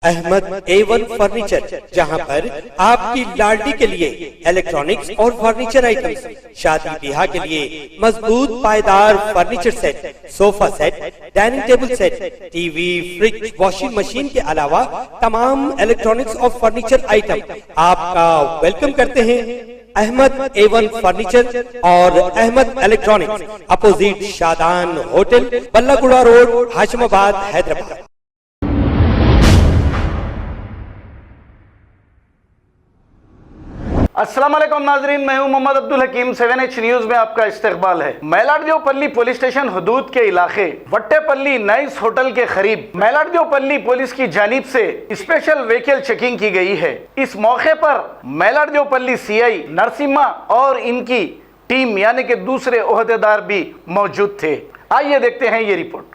Ahmad A1 furniture, जहां पर आपकी लाडली के लिए इलेक्ट्रॉनिक्स और फर्नीचर आइटम्स, शादी ब्याह के लिए मजबूत पायदार furniture set, sofa set, dining table set, TV, fridge, washing machine के अलावा तमाम इलेक्ट्रॉनिक्स और फर्नीचर आइटम आपका वेलकम करते हैं। अहमद A1 फर्नीचर और Ahmed electronics, opposite Shadan hotel, Ballaguda road, Hashimabad, Hyderabad. अस्सलाम वालेकुम नाजरीन, मैं हूं मोहम्मद अब्दुल हकीम। 7H न्यूज में आपका इस्तकबाल है। मैलाडदेवपल्ली पुलिस स्टेशन हदूद के इलाके वट्टेपल्ली नाइस होटल के करीब मैलाडदेवपल्ली पुलिस की जानिब से स्पेशल व्हीकल चेकिंग की गई है। इस मौके पर मैलाडदेवपल्ली CI नरसिम्हा और इनकी टीम यानी कि दूसरे ओहदेदार भी मौजूद थे। आइए देखते हैं ये रिपोर्ट।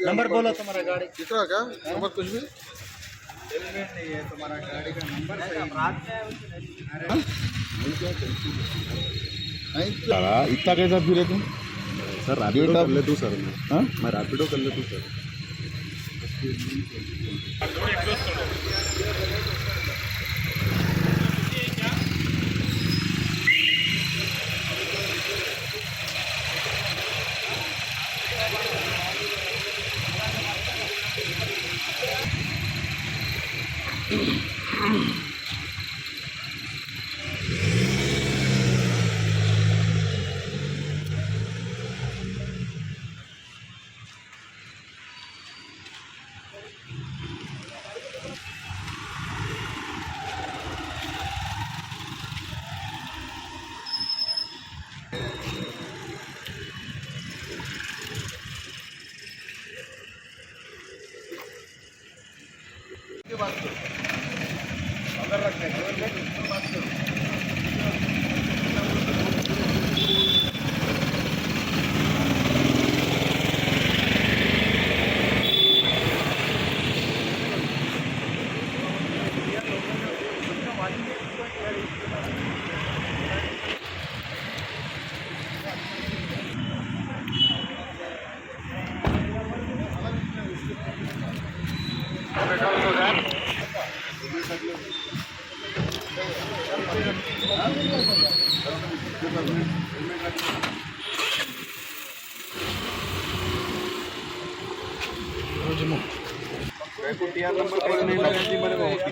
नंबर बोलो तुम्हारा गाड़ी कितना क्या नंबर कुछ भी हेलमेट नहीं है तुम्हारा गाड़ी का नंबर इतना कैसा फिरे तुम सर रैपिडो कर ले तू सर मैं रैपिडो कर ले तू सर।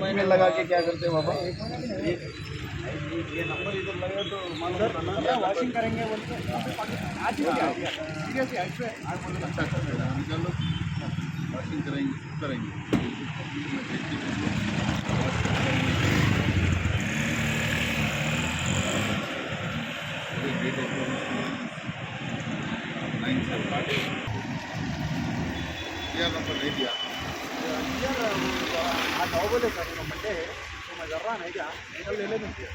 में लगा के क्या करते हैं बाबा? ये नंबर इधर लगा तो मालूम वॉशिंग करेंगे बोलते आज वॉशिंग करेंगे नंबर नहीं दिया आज 9 बजे सर मंडे है तो मैं कर रहा नहीं क्या कल ले लेंगे।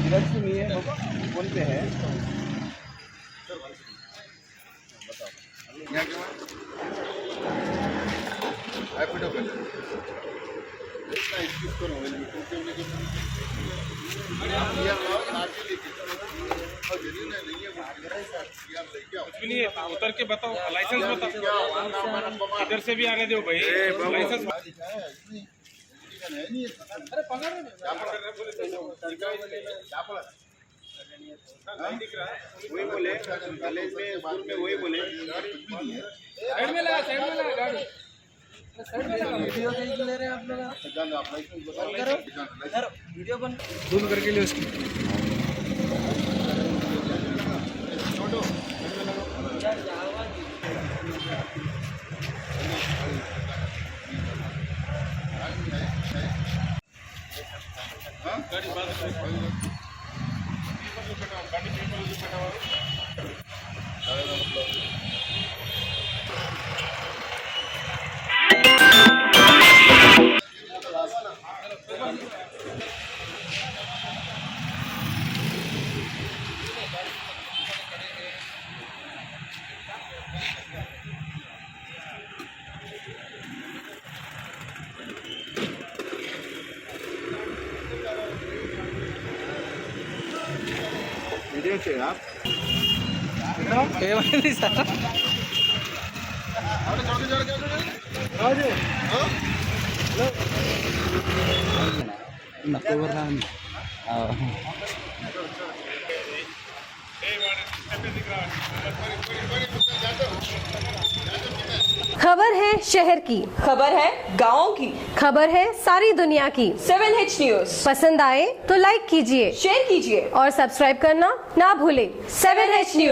डिलक्स नहीं है फोन पे है। यहाँ क्या रैपिडो कर इतना स्किप करो नहीं है, उतर के बताओ, लाइसेंस बताओ, इधर से भी आने दो भाई, लाइसेंस वही बोले कॉलेज में स्कूल में वही बोले साइड में लगा गाड़ी वीडियो देख ले रहे हैं आप लोग। करो वीडियो बन जूम करके ले उसकी गाड़ी అడిగేసి ఏమైంది సార్ నాకు ఎవరు రాని खबर है शहर की, खबर है गाँव की, खबर है सारी दुनिया की। 7H न्यूज पसंद आए तो लाइक कीजिए, शेयर कीजिए और सब्सक्राइब करना ना भूलें। 7H news.